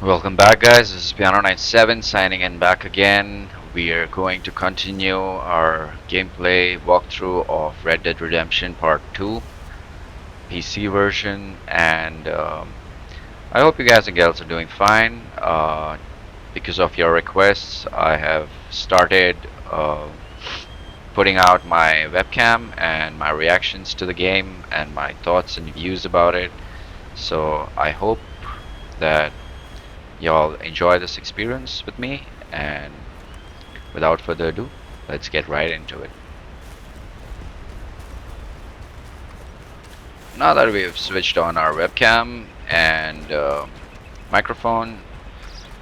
Welcome back, guys. This is Piano97 signing in back again. We are going to continue our gameplay walkthrough of Red Dead Redemption Part 2 PC version, and I hope you guys and gals are doing fine. Because of your requests, I have started putting out my webcam and my reactions to the game and my thoughts and views about it. So I hope that y'all enjoy this experience with me, and without further ado, let's get right into it. Now that we've switched on our webcam and microphone,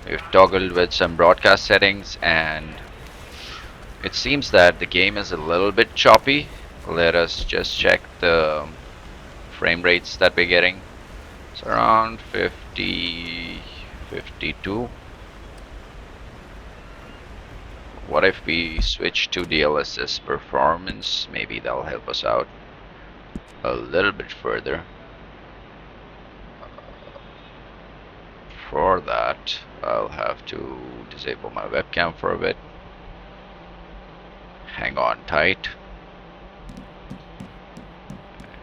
we've toggled with some broadcast settings, and it seems that the game is a little bit choppy. Let us just check the frame rates that we're getting. It's around 50, 52. What if we switch to DLSS performance? Maybe that'll help us out a little bit further. For that, I'll have to disable my webcam for a bit. Hang on tight.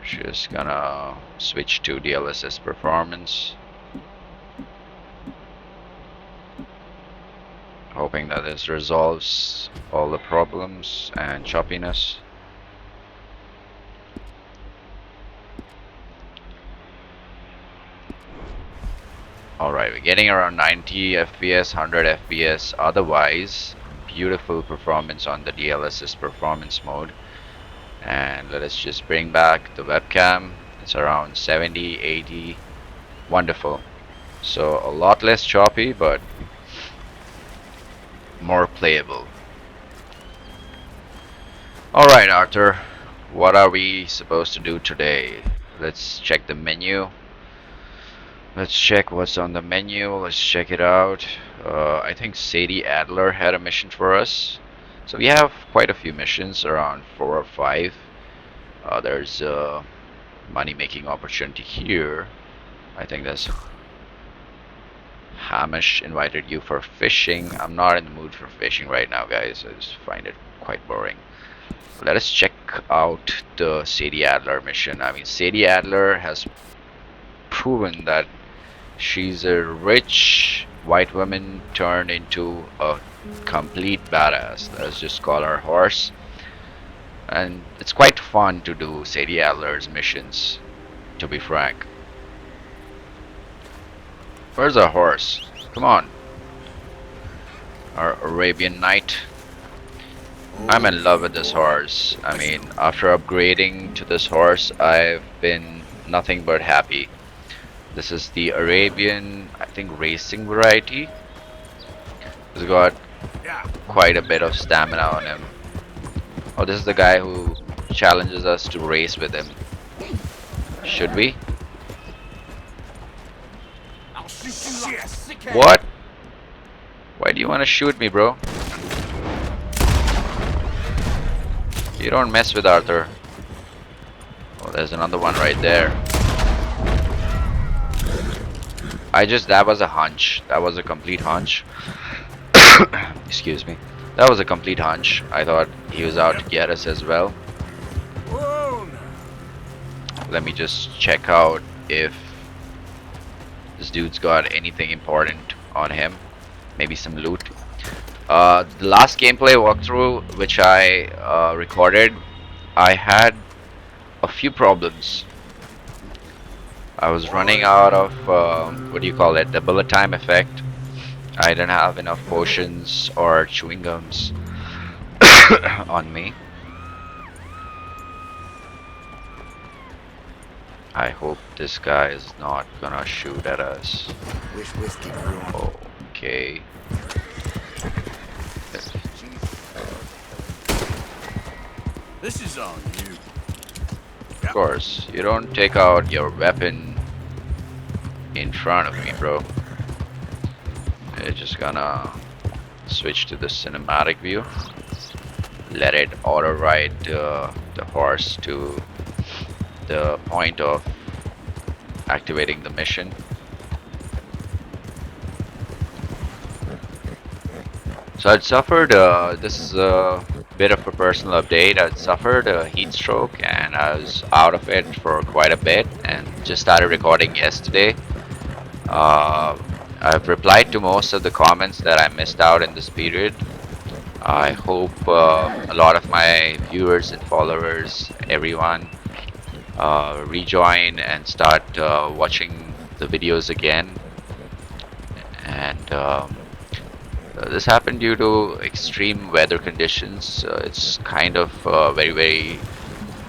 Just gonna switch to DLSS performance. Hoping that this resolves all the problems and choppiness. Alright, we're getting around 90 FPS, 100 FPS. Otherwise, beautiful performance on the DLSS performance mode. And let us just bring back the webcam. It's around 70, 80. Wonderful. So a lot less choppy, but more playable. Alright, Arthur. What are we supposed to do today? Let's check the menu. Let's check what's on the menu. Let's check it out. I think Sadie Adler had a mission for us. So we have quite a few missions, around 4 or 5. There's a money-making opportunity here. I think that's Hamish invited you for fishing. I'm not in the mood for fishing right now, guys. I just find it quite boring. Let us check out the Sadie Adler mission. I mean, Sadie Adler has proven that she's a rich white woman turned into a complete badass. Let's just call her Horse. And it's quite fun to do Sadie Adler's missions, to be frank. Where's our horse? Come on. Our Arabian Knight. I'm in love with this horse. I mean, after upgrading to this horse, I've been nothing but happy. This is the Arabian, I think, racing variety. He's got quite a bit of stamina on him. Oh, this is the guy who challenges us to race with him. Should we? What? Why do you want to shoot me, bro? You don't mess with Arthur. Oh, there's another one right there. That was a hunch. That was a complete hunch. Excuse me. That was a complete hunch. I thought he was out to get us as well. Let me just check out if this dude's got anything important on him. Maybe some loot. The last gameplay walkthrough which I recorded, I had a few problems. I was running out of what do you call it, the bullet time effect. I didn't have enough potions or chewing gums on me. I hope this guy is not gonna shoot at us. Okay. This is on you. Of course, you don't take out your weapon in front of me, bro. You're just gonna switch to the cinematic view. Let it auto ride the horse to the point of activating the mission. So I'd suffered, this is a bit of a personal update. I'd suffered a heat stroke and I was out of it for quite a bit and just started recording yesterday. Uh, I've replied to most of the comments that I missed out in this period. I hope a lot of my viewers and followers, everyone, rejoin and start watching the videos again. And this happened due to extreme weather conditions. It's kind of very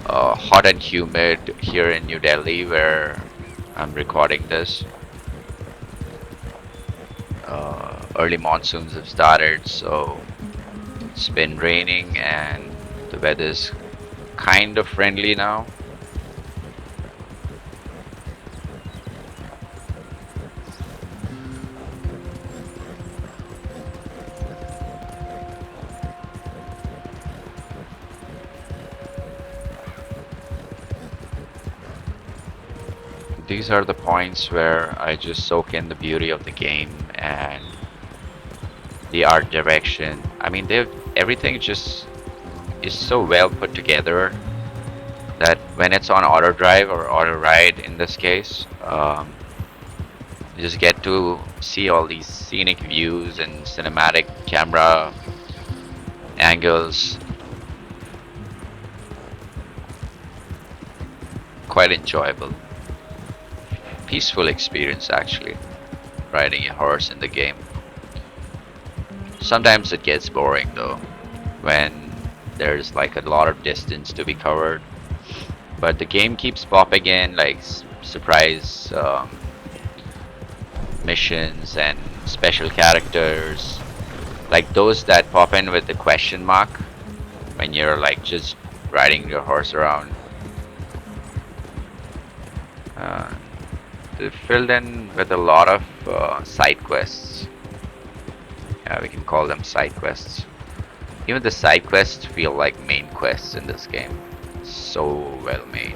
hot and humid here in New Delhi where I'm recording this. Early monsoons have started, so it's been raining and the weather's kind of friendly now. These are the points where I just soak in the beauty of the game and the art direction. I mean, everything just is so well put together that when it's on auto drive or auto ride in this case, you just get to see all these scenic views and cinematic camera angles. Quite enjoyable. Peaceful experience actually, riding a horse in the game. Sometimes it gets boring though, when there's like a lot of distance to be covered. But the game keeps popping in like surprise missions and special characters, like those that pop in with the question mark when you're like just riding your horse around. They're filled in with a lot of side quests. Yeah, we can call them side quests. Even the side quests feel like main quests in this game. So well made.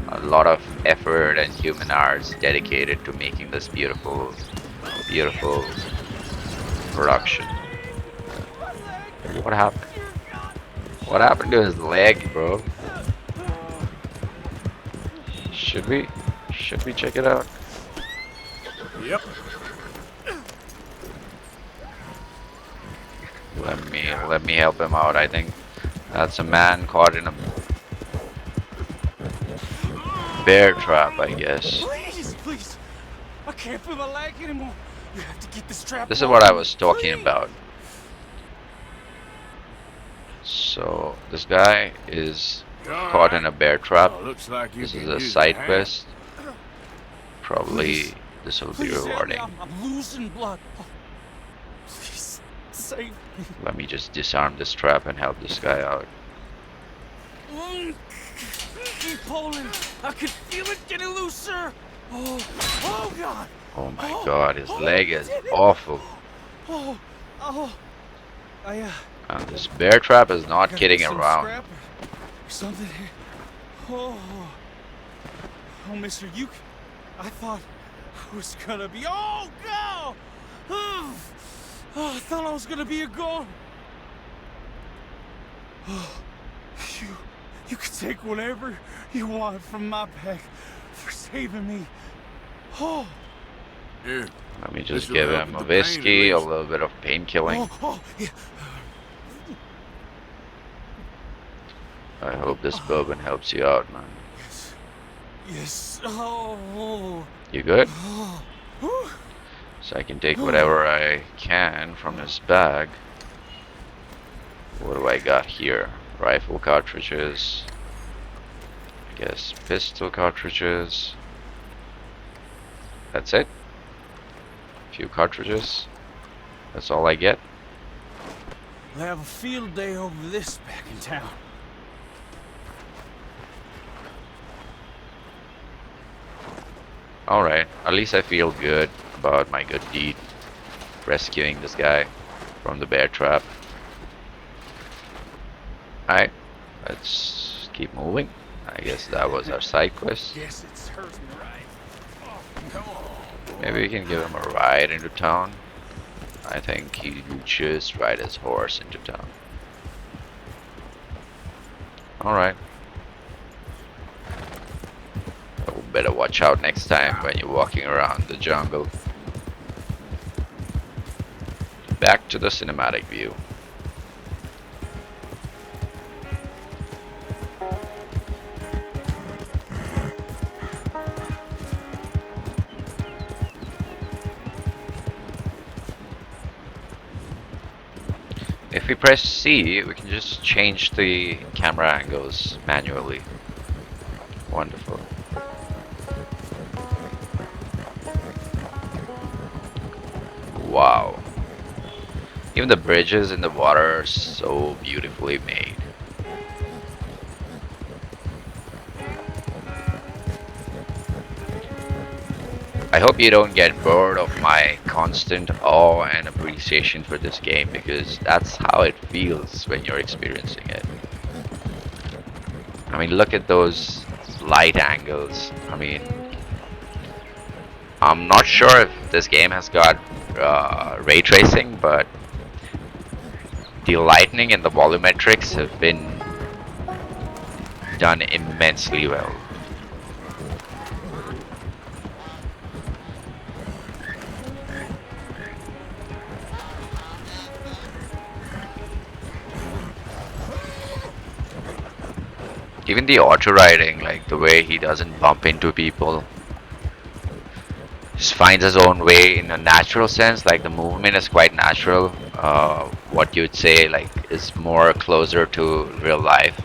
A lot of effort and human hours dedicated to making this beautiful production. What happened? What happened to his leg, bro? Should we check it out? Yep. Let me help him out. I think that's a man caught in a bear trap, I guess. Please. I can't feel my leg anymore. You have to get this trap. This is what I was talking about. So this guy is caught in a bear trap. Looks like you This is can a use side your hand. quest. Probably this will be Please help me. rewarding. I'm losing blood. Oh, please save me. Let me just disarm this trap and help this guy out. Keep pulling. I can feel it getting looser. Oh God. Oh my god, his leg is awful. And this bear trap is not kidding around. Something here. Oh, Mister, I thought I was gonna be. Oh God. Oh, I thought I was gonna be a goner. Oh, you can take whatever you want from my pack for saving me. Oh. Here. Let me just give him a whiskey, a little bit of pain killing. Yeah. I hope this bourbon helps you out, man. Yes. Oh. You good? Oh. So I can take whatever I can from his bag. What do I got here? Rifle cartridges. I guess pistol cartridges. That's it. Few cartridges. That's all I get. We'll have a field day over this back in town. Alright, at least I feel good about my good deed. Rescuing this guy from the bear trap. Alright, let's keep moving. I guess that was our side quest. Guess it's hurting right. Oh, come on. Maybe we can give him a ride into town. I think he would just ride his horse into town. Alright. Better watch out next time when you're walking around the jungle. Back to the cinematic view. If we press C, we can just change the camera angles manually. Wonderful. Wow. Even the bridges in the water are so beautifully made. I hope you don't get bored of my constant awe and appreciation for this game, because that's how it feels when you're experiencing it. I mean, look at those light angles. I mean, I'm not sure if this game has got ray tracing, but the lighting and the volumetrics have been done immensely well. Even the auto riding, like the way he doesn't bump into people, just finds his own way in a natural sense. Like the movement is quite natural. What you'd say like is more closer to real life.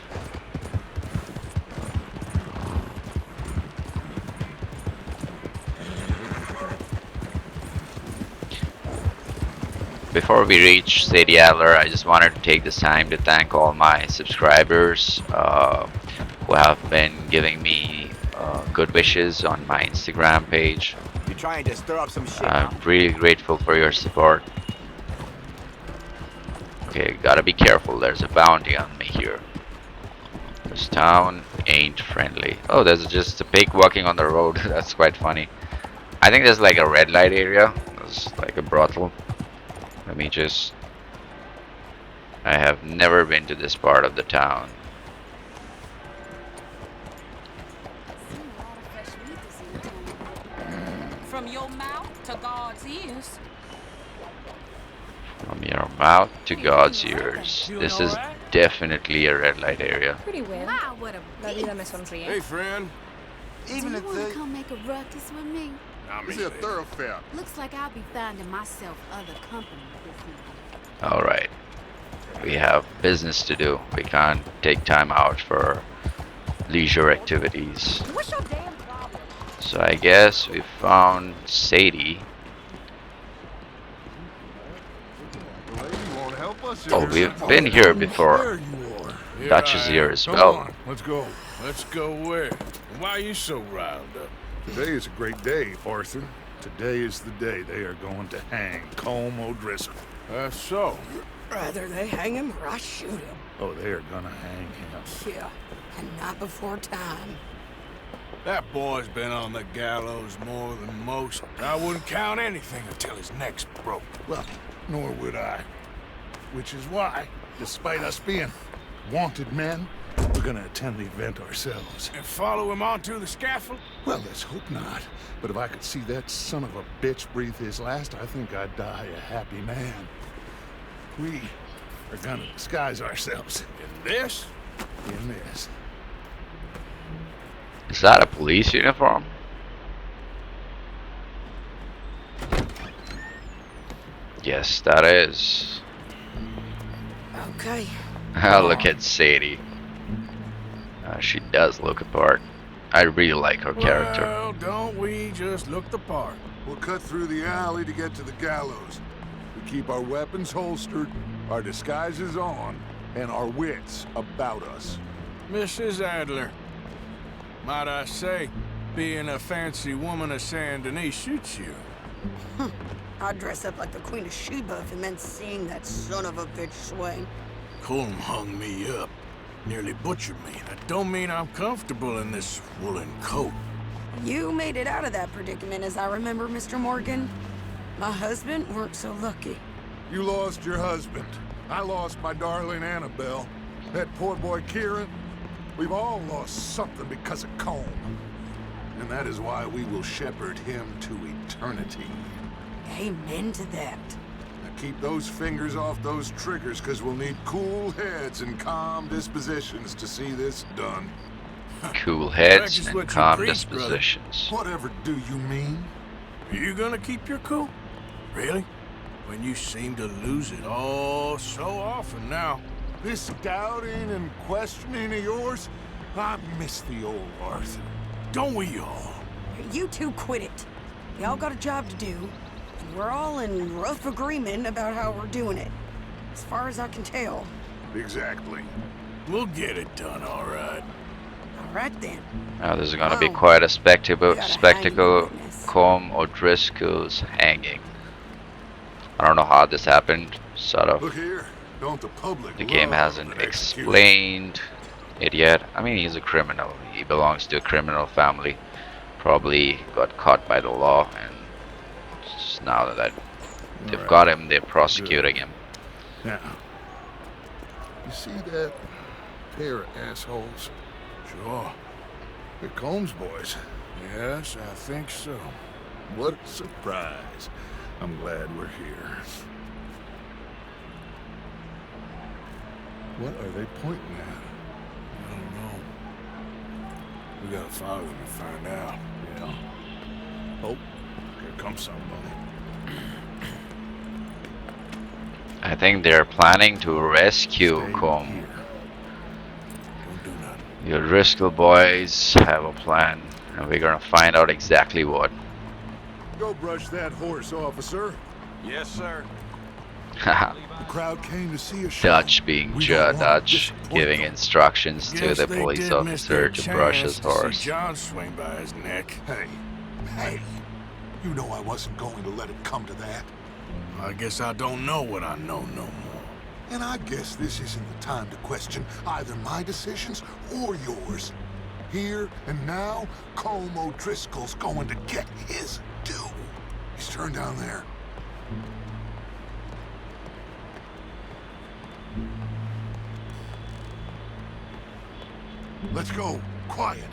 Before we reach Sadie Adler, I just wanted to take this time to thank all my subscribers who have been giving me good wishes on my Instagram page. You're trying to stir up some shit. I'm really grateful for your support. Okay, gotta be careful. There's a bounty on me here. This town ain't friendly. Oh, there's just a pig walking on the road. That's quite funny. I think there's like a red light area. There's like a brothel. Let me just... I have never been to this part of the town. From your mouth to God's ears. From your mouth to God's ears. This is definitely a red light area. Pretty well. Wow, what a La vida me sonríe. Hey, friend. Even Do if you want they... to come make a ruckus with me? This is a thoroughfare. Looks like I'll be finding myself other company this evening. Alright. We have business to do. We can't take time out for leisure activities. What's your damn problem? So I guess we found Sadie. Lady won't help us. Oh, we've been here before. There you are. Dutch is here as Come well. on, let's go. Let's go where? Why are you so riled up? Today is a great day, Arthur. Today is the day they are going to hang Colm O'Driscoll. So. Rather they hang him or I shoot him. Oh, they are gonna hang him. Yeah, and not before time. That boy's been on the gallows more than most. I wouldn't count anything until his neck's broke. Well, nor would I. Which is why, despite us being wanted men, we're gonna attend the event ourselves. And follow him onto the scaffold? Well, let's hope not. But if I could see that son of a bitch breathe his last, I think I'd die a happy man. We are gonna disguise ourselves In this? in this. Is that a police uniform? Yes, that is. Okay. Look at Sadie. She does look apart. I really like her character. Well, don't we just look the part? We'll cut through the alley to get to the gallows. We keep our weapons holstered, our disguises on, and our wits about us. Mrs. Adler, might I say, being a fancy woman of Saint Denis suits you. I'd dress up like the Queen of Sheba if it meant seeing that son of a bitch swing. Colm hung me up, nearly butchered me. That don't mean I'm comfortable in this woolen coat. You made it out of that predicament, as I remember, Mr. Morgan. My husband weren't so lucky. You lost your husband. I lost my darling Annabelle. That poor boy Kieran. We've all lost something because of Colm. And that is why we will shepherd him to eternity. Amen to that. Now keep those fingers off those triggers, because we'll need cool heads and calm dispositions to see this done. Cool heads Practice and what you calm preach, brother. dispositions. Whatever do you mean? Are you gonna keep your cool? Really? When you seem to lose it all so often now. This doubting and questioning of yours, I miss the old Arthur. Don't we all? You two quit it. Y'all got a job to do, and we're all in rough agreement about how we're doing it. As far as I can tell. Exactly. We'll get it done, all right. All right then. Now this is gonna be Well, quite a we gotta spectacle. hang the witness. Colm O'Driscoll's hanging. I don't know how this happened. Sort of. Look here, don't the public The game love hasn't an execution? explained it yet. I mean, he's a criminal. He belongs to a criminal family. Probably got caught by the law, and just now that they've Right. got him, they're prosecuting him. Now, you see that pair of assholes? Sure. They're Combs boys. Yes, I think so. What a surprise. I'm glad we're here. What are they pointing at? I don't know. We gotta follow them and find out. Yeah. Oh, here comes somebody. I think they're planning to rescue Stay Colm. here. Don't do nothing. The O'Driscoll boys have a plan, and we're gonna find out exactly what. Go brush that horse, officer. Yes, sir. Haha. The crowd came to see a show. Dutch being We don't wanna Dutch, disappoint giving them. instructions to Guess the they police did miss their officer to brush his chance to see horse. John swing by his neck. Hey, you know I wasn't going to let it come to that. I guess I don't know what I know no more. And I guess this isn't the time to question either my decisions or yours. Here and now, Colm O'Driscoll's going to get his due. He's turned down there. Let's go. Quiet.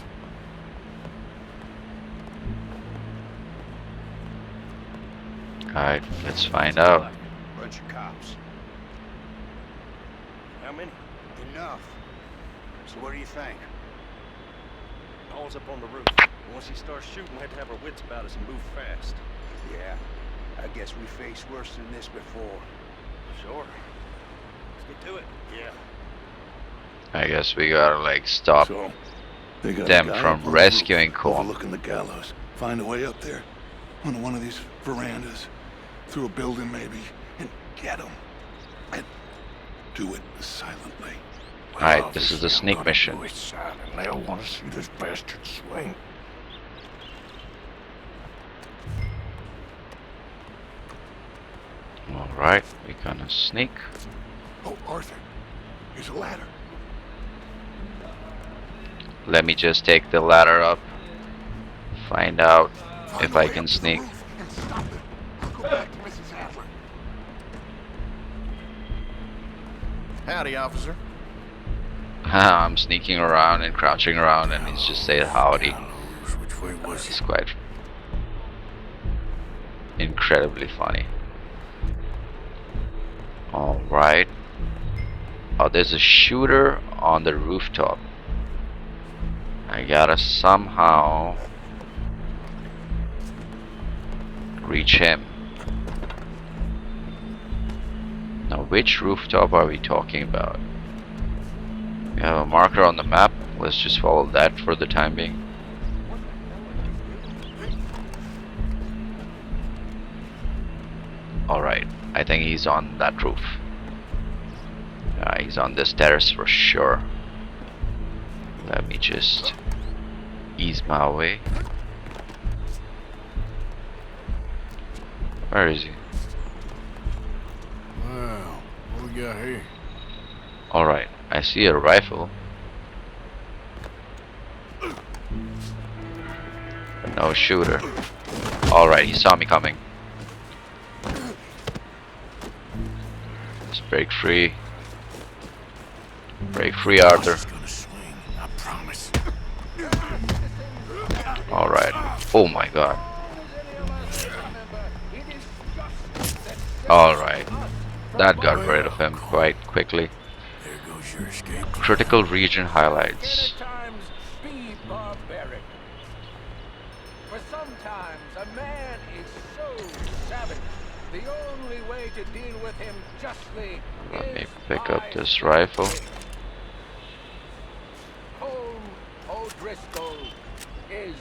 Alright, let's find out. Bunch of cops. How many? Enough. So what do you think? Paul's up on the roof. Once he starts shooting, we have to have our wits about us and move fast. Yeah, I guess we faced worse than this before. Sure. Let's get to it. Yeah. I guess we gotta like stop So, they got them a guy from up on the rescuing roof, Colm. overlooking the gallows. Find a way up there, onto one of these verandas, through a building maybe, and get him. And do it silently. Alright, this is the sneak mission. They'll want to see this bastard swing. Alright, we're gonna sneak. Oh, Arthur, here's a ladder. Let me just take the ladder up. Find out Find if a I way can up to the sneak. roof and stop it. I'll go back to Mrs. Adler. Howdy, officer. I'm sneaking around and crouching around, and he's just saying howdy. Which way was It's it? quite incredibly funny. Alright. Oh, there's a shooter on the rooftop. I gotta somehow reach him. Now, which rooftop are we talking about? We have a marker on the map. Let's just follow that for the time being. Alright, I think he's on that roof. He's on this terrace for sure. Let me just ease my way. Where is he? Wow, what we got here? Alright, I see a rifle. No shooter. Alright, he saw me coming. Just break free. Break free, Arthur. It's gonna swing, I promise. Alright. Oh my god. Alright. That got rid of him quite quickly. There goes your escape. Critical region highlights. times be barbaric. For sometimes a man is so savage, the only way to deal with him justly Let me is pick up by this rifle. Colm O'Driscoll is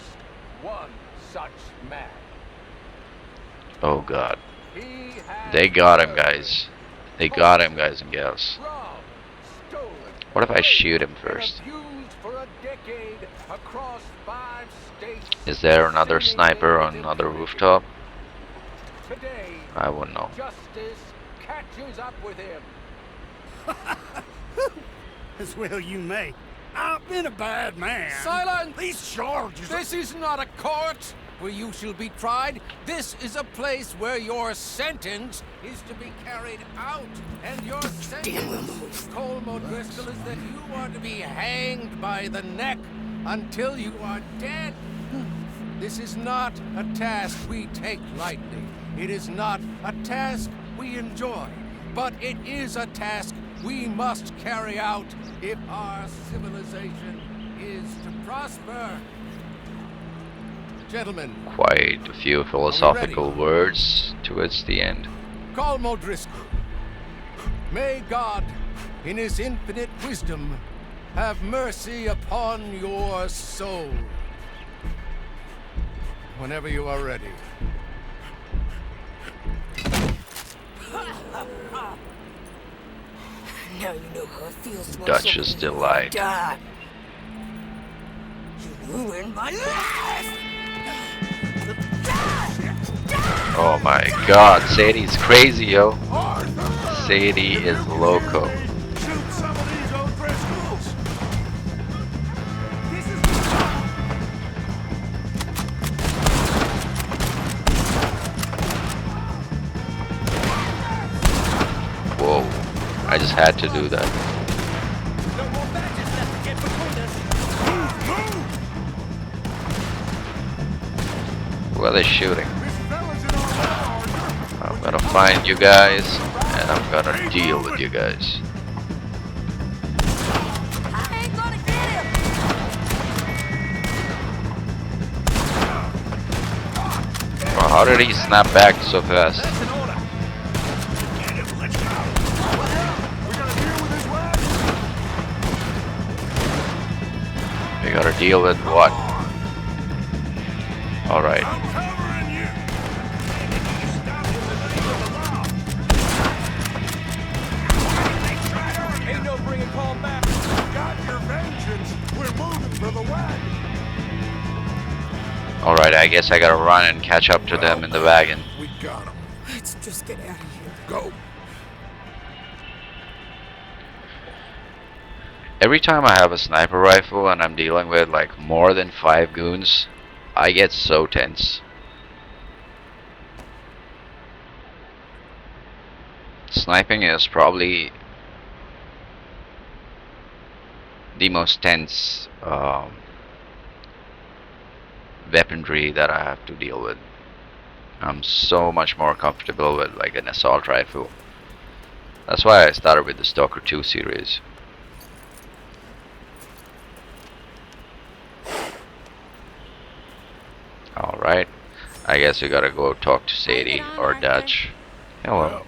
one such man. Oh god. He has They got him, murdered, guys. They got him, guys and gals. robbed, stolen, What if I raped, shoot him and first? abused for a decade across 5 states. Is there another seemingly sniper on with another impunity. rooftop? Today, I wouldn't know. justice catches up with him. As well you may. I've been a bad man. Silence! These charges This is not a court where you shall be tried. This is a place where your sentence is to be carried out. And your sentence, Colm O'Driscoll, is that you are to be hanged by the neck until you are dead. This is not a task we take lightly. It is not a task we enjoy. But it is a task we must carry out if our civilization is to prosper. Gentlemen, Quite a few philosophical words towards the end. Colm O'Driscoll, may God, in his infinite wisdom, have mercy upon your soul. Whenever you are ready. Now you know how it feels to Duchess have someone Delight. die. You ruined my life! Oh my god, Sadie's crazy, yo. Sadie is loco. Shoot some of these O'Driscolls! Whoa. I just had to do that. No more badges left to get between us. Who are they shooting? This fella's in our power. I'm gonna find you guys, and I'm gonna deal with you guys. I ain't gonna get him. Well, how did he snap back so fast? That's an order. Get him, let's go! We gotta deal with his wagon. We gotta deal with what? Alright. I'm covering you. Stop in the name of the law. Ain't no bringing Colm back. Got your vengeance. We're moving for the wagon. Alright, I guess I gotta run and catch up to them in the wagon. We got him. Let's just get out of here. Go. Every time I have a sniper rifle and I'm dealing with like more than 5 goons, I get so tense. Sniping is probably the most tense weaponry that I have to deal with. I'm so much more comfortable with like an assault rifle. That's why I started with the Stalker 2 series. Alright, I guess we gotta go talk to Sadie or Dutch. Hello.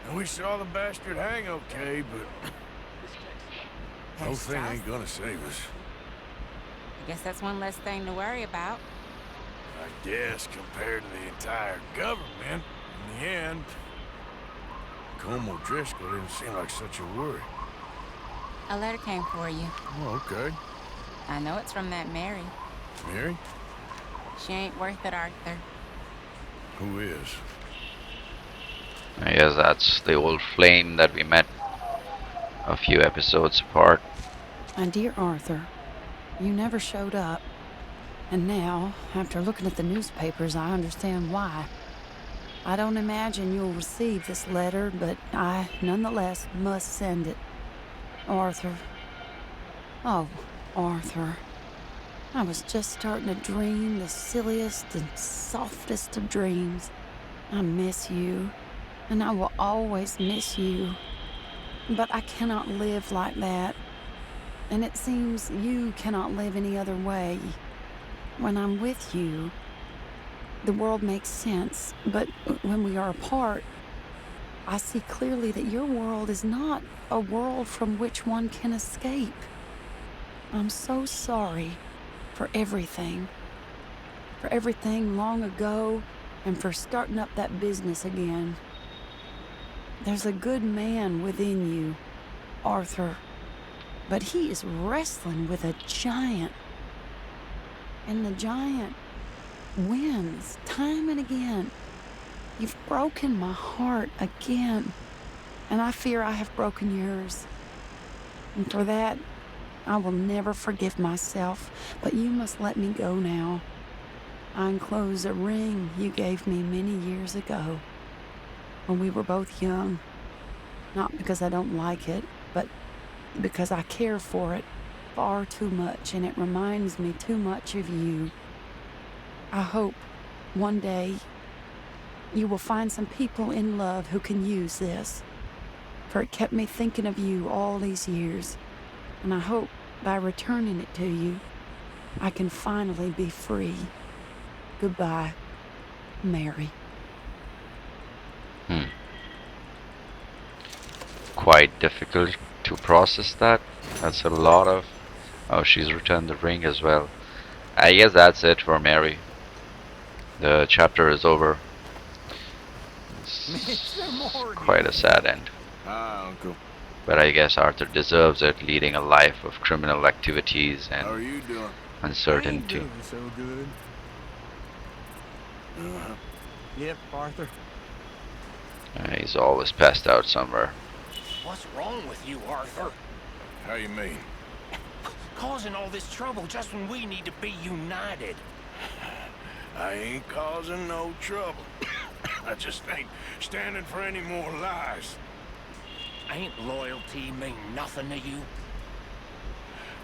And we saw the bastard hang okay, but no thing ain't gonna save us. I guess that's one less thing to worry about. I guess compared to the entire government, in the end, Colm O'Driscoll didn't seem like such a worry. A letter came for you. Oh, okay. I know it's from that Mary. Mary? She ain't worth it, Arthur. Who is? I guess that's the old flame that we met a few episodes apart. My dear Arthur, you never showed up. And now, after looking at the newspapers, I understand why. I don't imagine you'll receive this letter, but I nonetheless must send it. Arthur. Oh, Arthur. I was just starting to dream the silliest and softest of dreams. I miss you, and I will always miss you. But I cannot live like that. And it seems you cannot live any other way. When I'm with you, the world makes sense. But when we are apart, I see clearly that your world is not a world from which one can escape. I'm so sorry for everything. For everything long ago, and for starting up that business again. There's a good man within you, Arthur, but he is wrestling with a giant. And the giant wins time and again. You've broken my heart again, and I fear I have broken yours. And for that, I will never forgive myself, but you must let me go now. I enclose a ring you gave me many years ago, when we were both young. Not because I don't like it, but because I care for it far too much, and it reminds me too much of you. I hope one day you will find some people in love who can use this, for it kept me thinking of you all these years, and I hope by returning it to you, I can finally be free. Goodbye, Mary. Quite difficult to process that. That's a lot of... Oh, she's returned the ring as well. I guess that's it for Mary. The chapter is over. It's quite a sad end. Hi, Uncle. But I guess Arthur deserves it, leading a life of criminal activities How are and you doing? uncertainty. So good. Yep, Arthur. He's always passed out somewhere. What's wrong with you, Arthur? How you mean? Causing all this trouble just when we need to be united. I ain't causing no trouble. I just ain't standing for any more lies. Ain't loyalty mean nothing to you?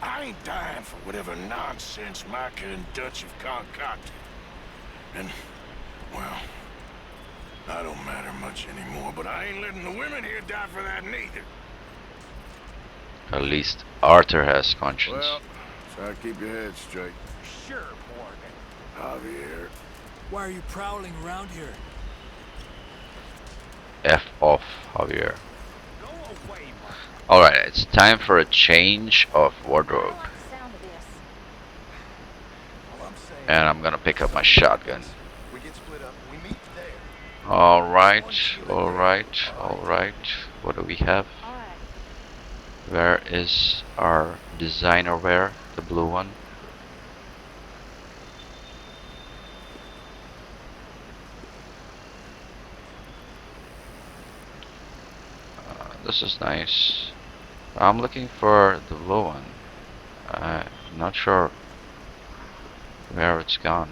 I ain't dying for whatever nonsense Micah and Dutch have concocted. And, well, I don't matter much anymore, but I ain't letting the women here die for that neither. At least Arthur has conscience. Well, try to keep your head straight. Sure, Morgan. Javier. Why are you prowling around here? F off, Javier. Go away, Mark. Alright, it's time for a change of wardrobe. And I'm gonna pick up my shotgun. We get split up. We meet there. Alright, alright, alright. What do we have? Where is our designer wear? The blue one. This is nice. I'm looking for the blue one. I'm not sure where it's gone.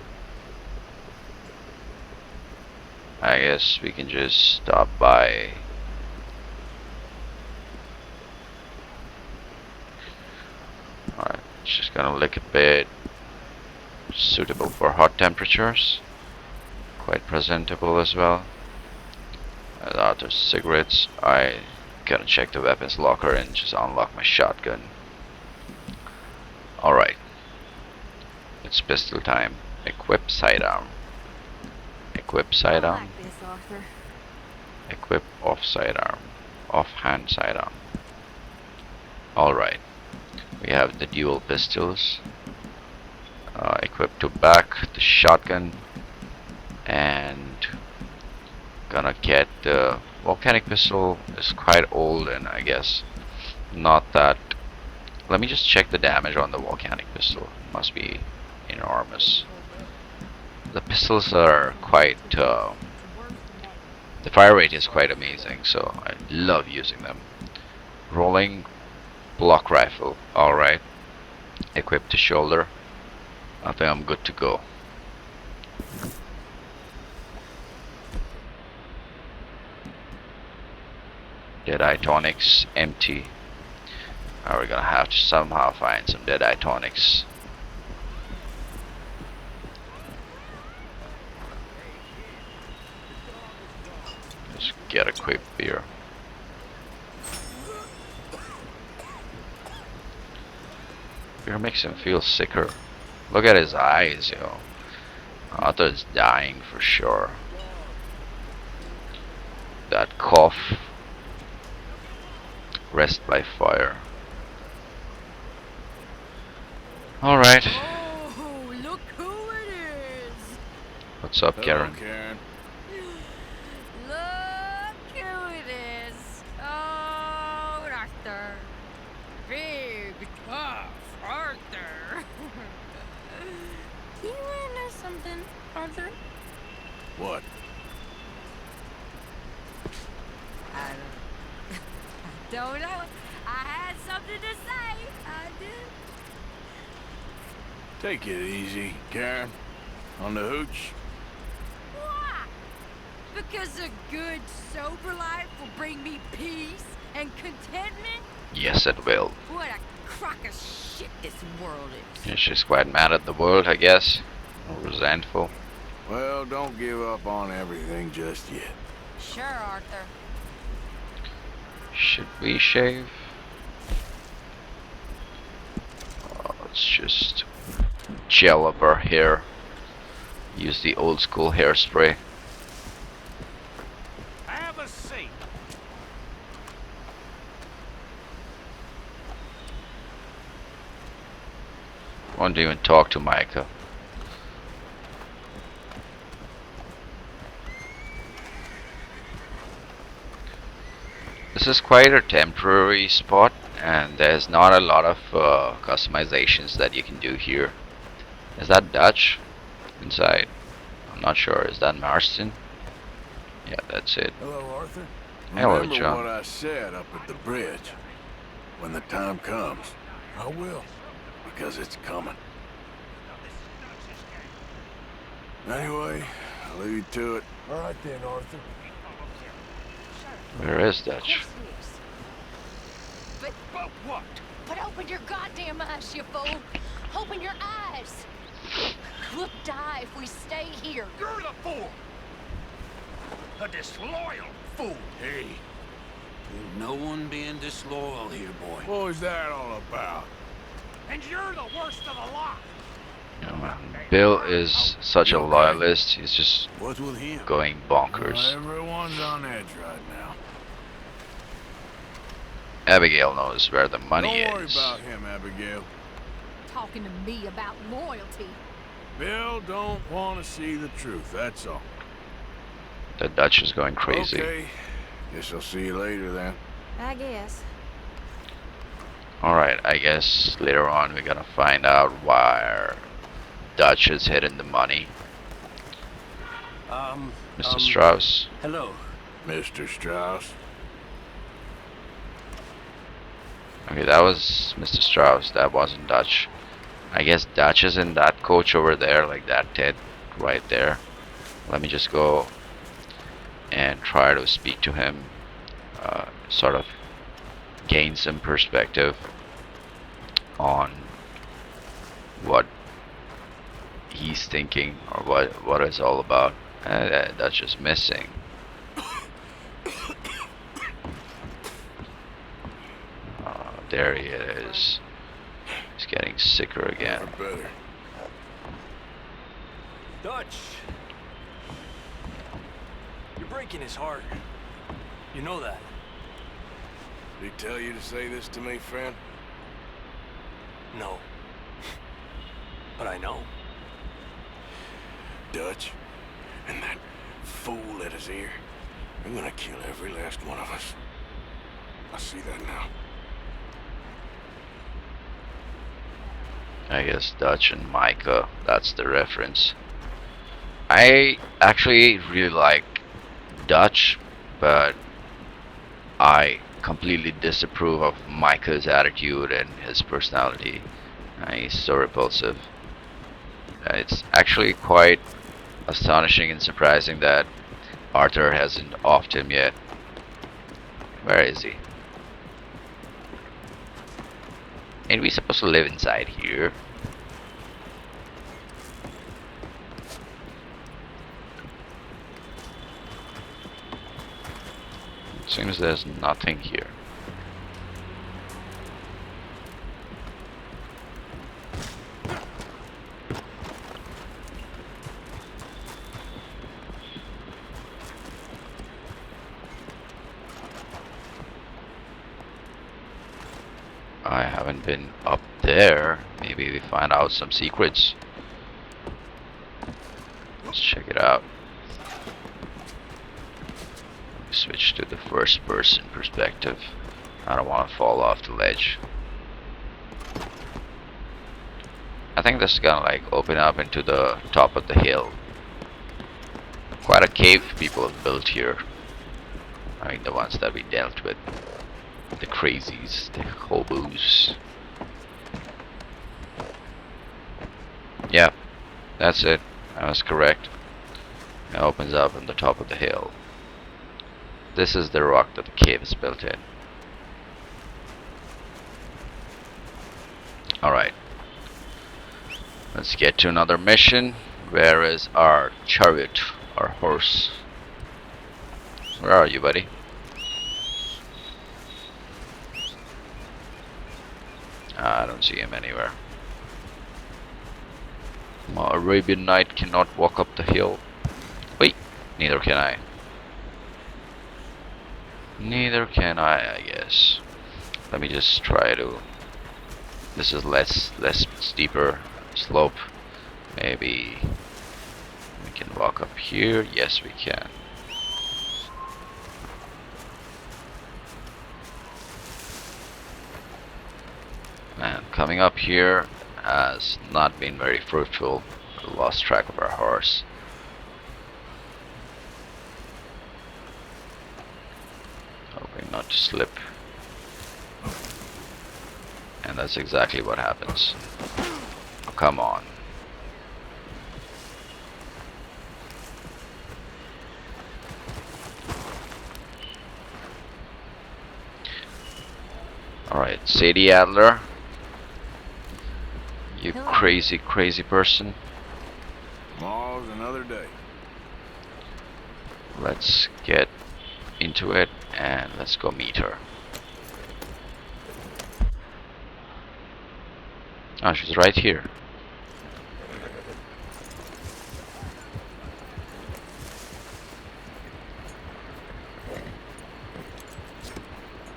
I guess we can just stop by. Alright, just gonna lick a bit. Suitable for hot temperatures. Quite presentable as well. There's cigarettes. I gotta check the weapons locker and just unlock my shotgun. Alright. It's pistol time. Equip sidearm. Equip sidearm. I like this, Arthur. Equip off sidearm. Offhand sidearm. Alright. We have the dual pistols. Equipped to back the shotgun. And gonna get the volcanic pistol. Is quite old and I guess not that. Let me just check the damage on the volcanic pistol. Must be enormous. The pistols are quite the fire rate is quite amazing, so I love using them. Rolling block rifle. Alright. Equipped to shoulder. I think I'm good to go. Deadeye tonics empty. Now we're gonna have to somehow find some Deadeye tonics. Let's get a quick beer. Beer makes him feel sicker. Look at his eyes, yo. Arthur's dying for sure. That cough. Rest by fire. Alright. Oh, look who it is! What's up, Karen? Karen. Look who it is! Oh, Arthur. Big, tough Arthur. You wanna know something, Arthur? What? I don't know. I had something to say. I did. Take it easy, Karen. On the hooch. Why? Because a good, sober life will bring me peace and contentment? Yes, it will. What a crock of shit this world is. Yeah, she's quite mad at the world, I guess. Or resentful. Well, don't give up on everything just yet. Sure, Arthur. Should we shave? Let's just gel up our hair. Use the old school hairspray. Have a seat. Won't even talk to Micah. This is quite a temporary spot, and there's not a lot of customizations that you can do here. Is that Dutch inside? I'm not sure. Is that Marston? Yeah, that's it. Hello, Arthur. Hello, Remember John. what I said up at the bridge. When the time comes. I will. Because it's coming. Anyway, I'll leave you to it. All right then, Arthur. Where is Dutch? But what? But open your goddamn eyes, you fool! Open your eyes! We'll die if we stay here. You're the fool. A disloyal fool. Hey, Ain't no one being disloyal here, boy. what was that all about? And you're the worst of the lot. You know, Bill is such a loyalist. He's just What's with him? going bonkers. Everyone's on edge right now. Abigail knows where the money Don't worry is. about him, Abigail. Talking to me about loyalty. Bill don't want to see the truth, that's all. The Dutch is going crazy. Okay, guess I'll see you later then. I guess. Alright, I guess later on we're gonna find out where Dutch is hidden the money. Mr. Strauss. Hello. Mr. Strauss. Okay, that was Mr. Strauss. That wasn't Dutch. I guess Dutch is in that coach over there, like that Ted right there. Let me just go and try to speak to him. Sort of gain some perspective on what he's thinking or what it's all about. That's just missing. There he is. He's getting sicker again. Better. Dutch. You're breaking his heart. You know that. Did he tell you to say this to me, friend? No. But I know. Dutch and that fool at his ear. They're gonna kill every last one of us. I see that now. I guess Dutch and Micah, that's the reference. I actually really like Dutch, but I completely disapprove of Micah's attitude and his personality. He's so repulsive. It's actually quite astonishing and surprising that Arthur hasn't offed him yet. Where is he? Ain't we supposed to live inside here? It seems there's nothing here. I haven't been up there. Maybe we find out some secrets. Let's check it out. Switch to the first person perspective. I don't want to fall off the ledge. I think this is gonna like open up into the top of the hill. Quite a cave people have built here. I mean the ones that we dealt with. The crazies, the hobos. Yeah, that's it. I was correct. It opens up on the top of the hill. This is the rock that the cave is built in. Alright. Let's get to another mission. Where is our chariot, our horse? Where are you, buddy? I don't see him anywhere. My Arabian Knight cannot walk up the hill. Wait, neither can I. Neither can I guess. Let me just try to. This is less steeper slope. Maybe we can walk up here. Yes, we can. And coming up here has not been very fruitful. We lost track of our horse. Hoping not to slip. And that's exactly what happens. Oh, come on. Alright, Sadie Adler. You crazy person. Tomorrow's another day. Let's get into it and let's go meet her. Oh, she's right here.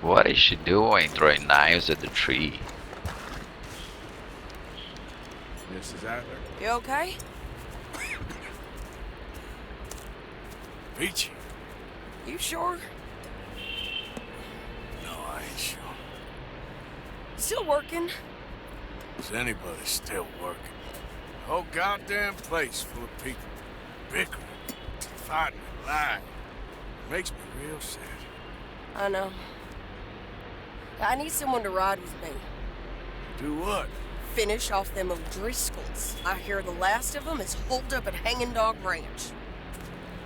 What is she doing? Throwing knives at the tree. Mrs. Adler. You okay? Peachy. You sure? No, I ain't sure. Still working? Is anybody still working? The whole goddamn place full of people bickering, fighting, lying. Makes me real sad. I know. I need someone to ride with me. Do what? Finish off them O'Driscolls. I hear the last of them is holed up at Hanging Dog Ranch.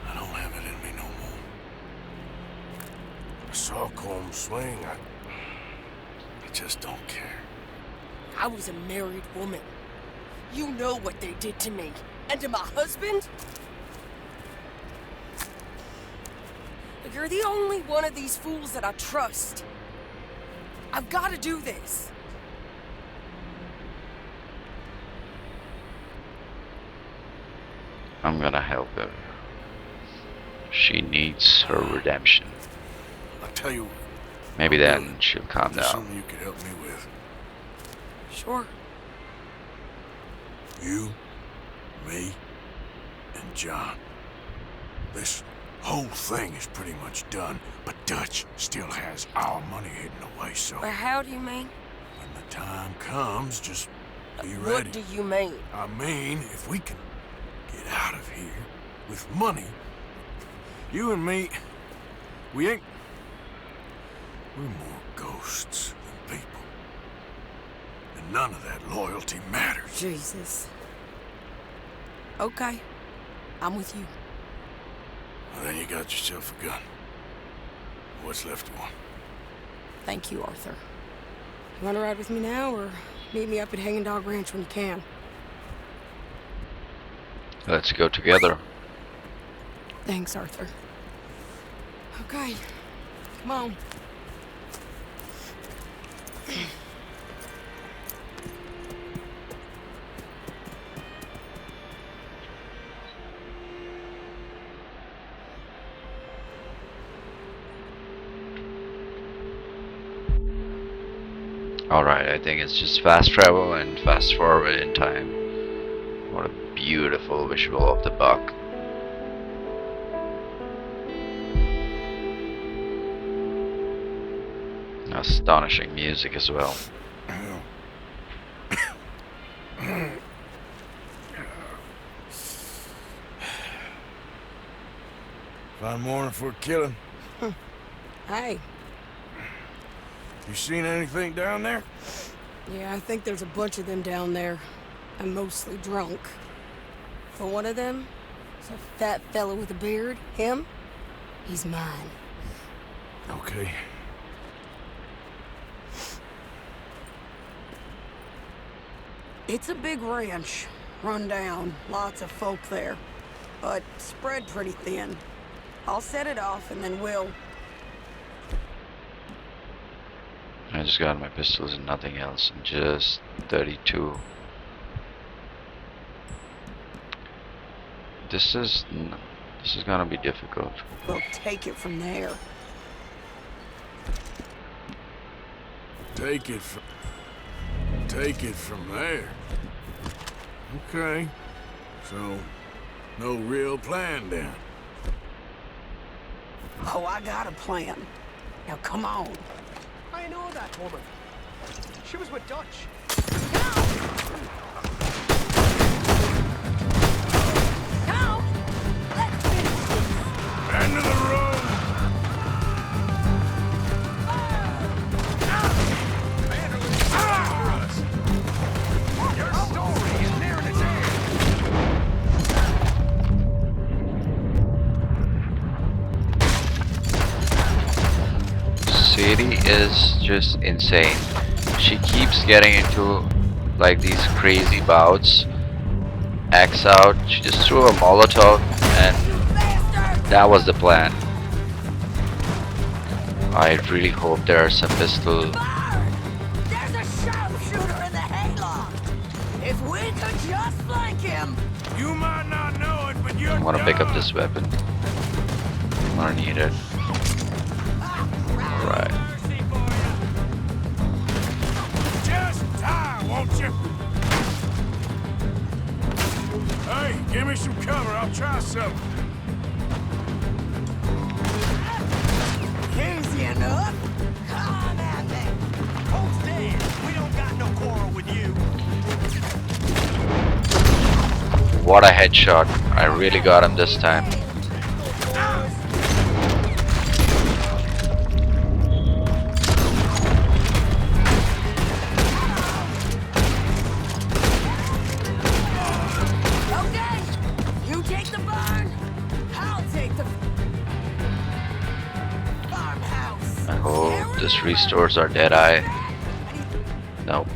I don't have it in me no more. I saw Colm swing. I just don't care. I was a married woman. You know what they did to me. And to my husband? But you're the only one of these fools that I trust. I've got to do this. I'm gonna help her. She needs her redemption. I'll tell you. Maybe then she'll calm There's down. something you could help me with. Sure. You, me, and John. This whole thing is pretty much done, but Dutch still has our money hidden away, so Well, how do you mean? when the time comes, just be ready. What do you mean? I mean, if we can get out of here with money, you and me, we're more ghosts than people. And none of that loyalty matters. Jesus. Okay. I'm with you. Well, then you got yourself a gun. What's left of one? Thank you, Arthur. You want to ride with me now, or meet me up at Hanging Dog Ranch when you can? Let's go together. Thanks, Arthur. Okay, come on. Alright, I think it's just fast travel and fast forward in time. What a beautiful visual of the buck. Astonishing music as well. Fine morning for killing. Hey. You seen anything down there? Yeah, I think there's a bunch of them down there. I'm mostly drunk. But one of them is a fat fella with a beard. Him? He's mine. Okay. It's a big ranch. Run down. Lots of folk there. But spread pretty thin. I'll set it off and then we'll... I just got my pistols and nothing else. And just 32. This is gonna be difficult. We'll take it from there. Take it from there. Okay. So, no real plan then. Oh, I got a plan. Now come on. I know that woman. She was with Dutch. Come! Let's finish this! End of the road! Your story is nearing its end. Sadie is just insane. She keeps getting into like these crazy bouts. X out. She just threw a Molotov and that was the plan. I really hope there are some pistol. There's a sharpshooter in the hayloft. If we could just flank him. You might not know it, but you're I want to pick up this weapon. I'm gonna need it. Alright. Just die, won't you? Hey, give me some cover. I'll try something. Easy enough. Come at me. Coach dead. We don't got no quarrel with you. What a headshot. I really got him this time. Okay. You take the barn. I'll take the farmhouse. I hope this restores our Deadeye. Nope.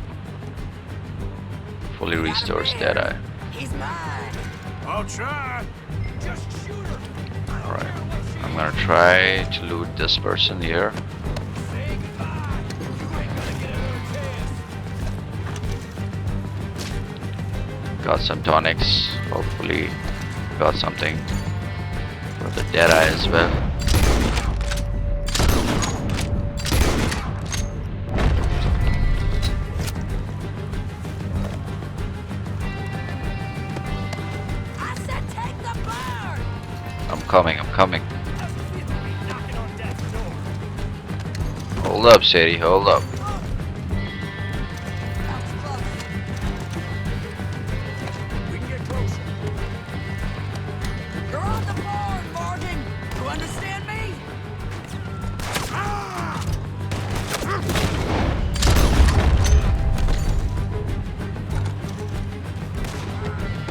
Fully restores Deadeye. He's mine. I'll try. Just shoot her. Alright. I'm gonna try to loot this person here. Say goodbye. You ain't gonna get another chance. Got some tonics. Hopefully got something for the Deadeye as well. I said take the barn. I'm coming. Knocking on death's door. Hold up, Sadie, hold up. We can get closer. You're on the barn, Morgan. You understand me?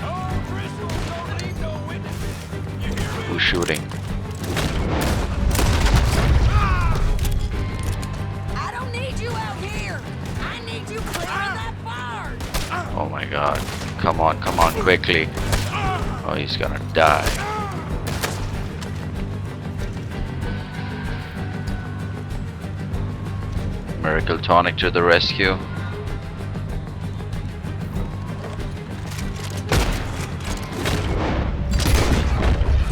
Oh, Crystal, don't leave no witnesses. You hear me? Who's shooting? Oh my god. Come on, quickly. Oh, he's gonna die. Miracle Tonic to the rescue.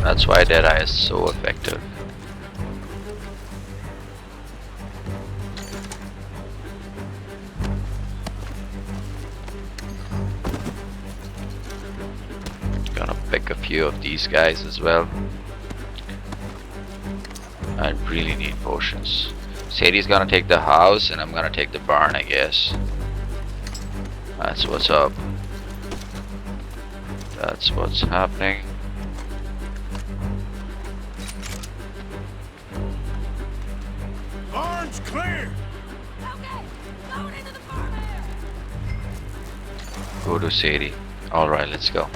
That's why Deadeye is so effective. Gonna pick a few of these guys as well. I really need potions. Sadie's gonna take the house and I'm gonna take the barn, I guess. That's what's up. That's what's happening. Barn's clear. Okay, going into the farm area. Go to Sadie. Alright, let's go.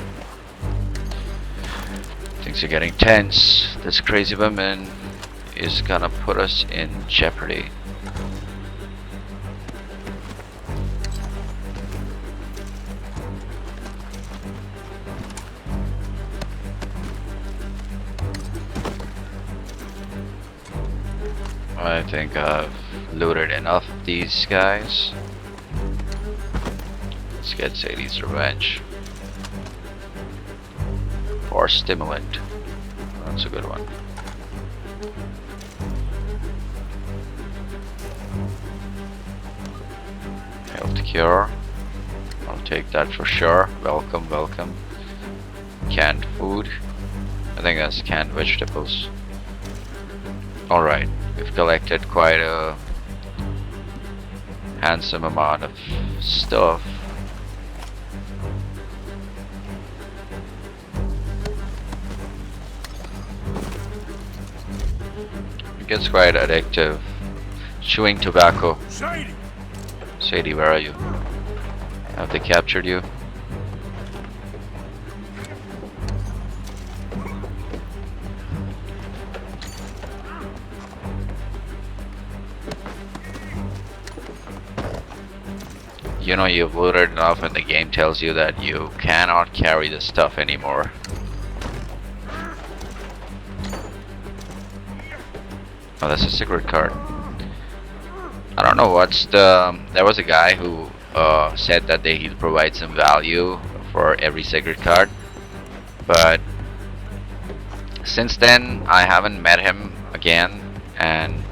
Things are getting tense. This crazy woman is gonna put us in jeopardy. I think I've looted enough of these guys. Let's get Sadie's revenge. Or stimulant. That's a good one. Health cure. I'll take that for sure. Welcome, welcome. Canned food. I think that's canned vegetables. Alright, we've collected quite a handsome amount of stuff. It gets quite addictive. Chewing tobacco. Sadie! Sadie, where are you? Have they captured you? You know you've looted enough and the game tells you that you cannot carry the stuff anymore. Oh, that's a secret card. I don't know what's the... There was a guy who said that he'll provide some value for every secret card. But since then, I haven't met him again. And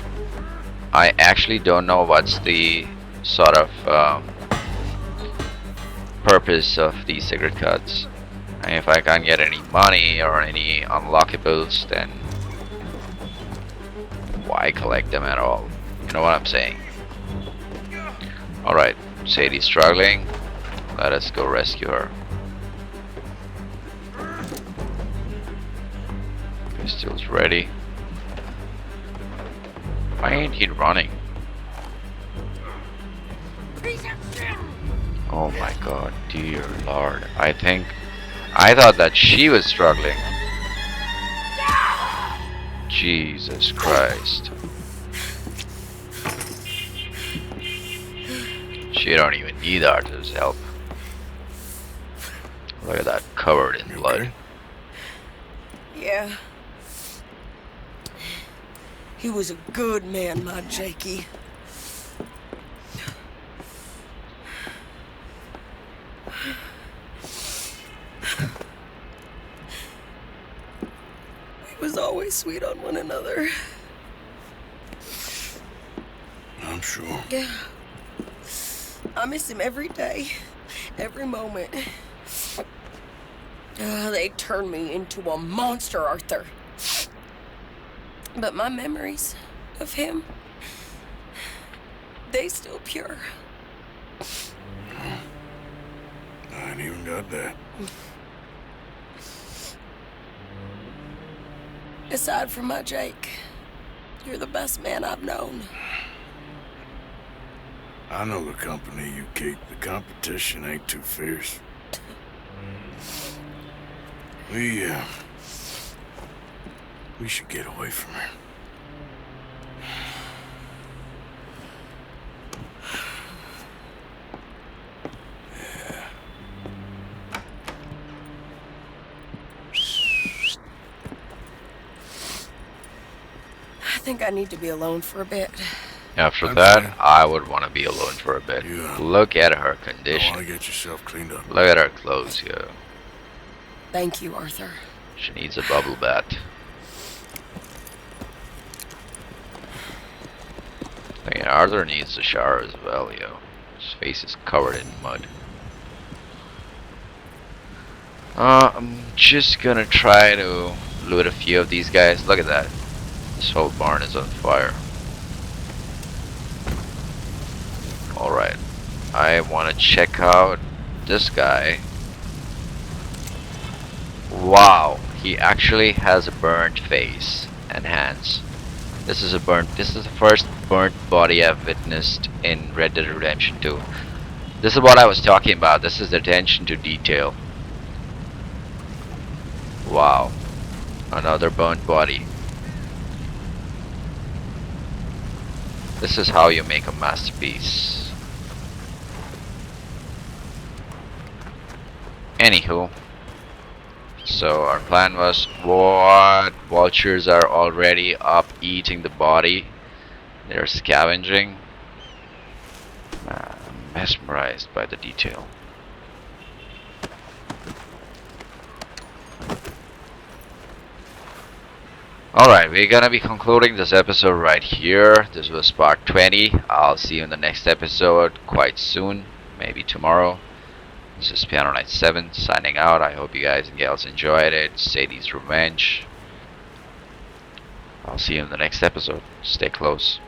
I actually don't know what's the sort of purpose of these secret cards. And if I can't get any money or any unlockables, then why collect them at all? You know what I'm saying? Alright, Sadie's struggling. Let us go rescue her. Pistol's ready. Why ain't he running? Oh my god, dear lord. I thought that she was struggling. Jesus Christ. She don't even need Arthur's help. Look at that, covered in blood. Yeah. He was a good man, my Jakey. We was always sweet on one another. I'm sure. Yeah. I miss him every day, every moment. They turned me into a monster, Arthur. But my memories of him, they still pure. I ain't even got that. Aside from my Jake, you're the best man I've known. I know the company you keep. The competition ain't too fierce. We should get away from her. Yeah. think I need to be alone for a bit. After I'm that, fine. I would want to be alone for a bit. Yeah. Look at her Don't want condition. to get yourself cleaned up. Look at her clothes, yo. Thank you, Arthur. She needs a bubble bath. I think Arthur needs a shower as well, yo. His face is covered in mud. I'm just gonna try to loot a few of these guys. Look at that. This whole barn is on fire. Alright. I wanna check out this guy. Wow. He actually has a burnt face and hands. This is the first burnt body I've witnessed in Red Dead Redemption 2. This is what I was talking about. This is the attention to detail. Wow. Another burnt body. This is how you make a masterpiece. Anywho. So our plan was, what? Vultures are already up eating the body. They're scavenging. I'm mesmerized by the detail. Alright, we're gonna be concluding this episode right here. This was part 20. I'll see you in the next episode quite soon. Maybe tomorrow. This is Piano Night 7 signing out. I hope you guys and gals enjoyed it. Sadie's Revenge. I'll see you in the next episode. Stay close.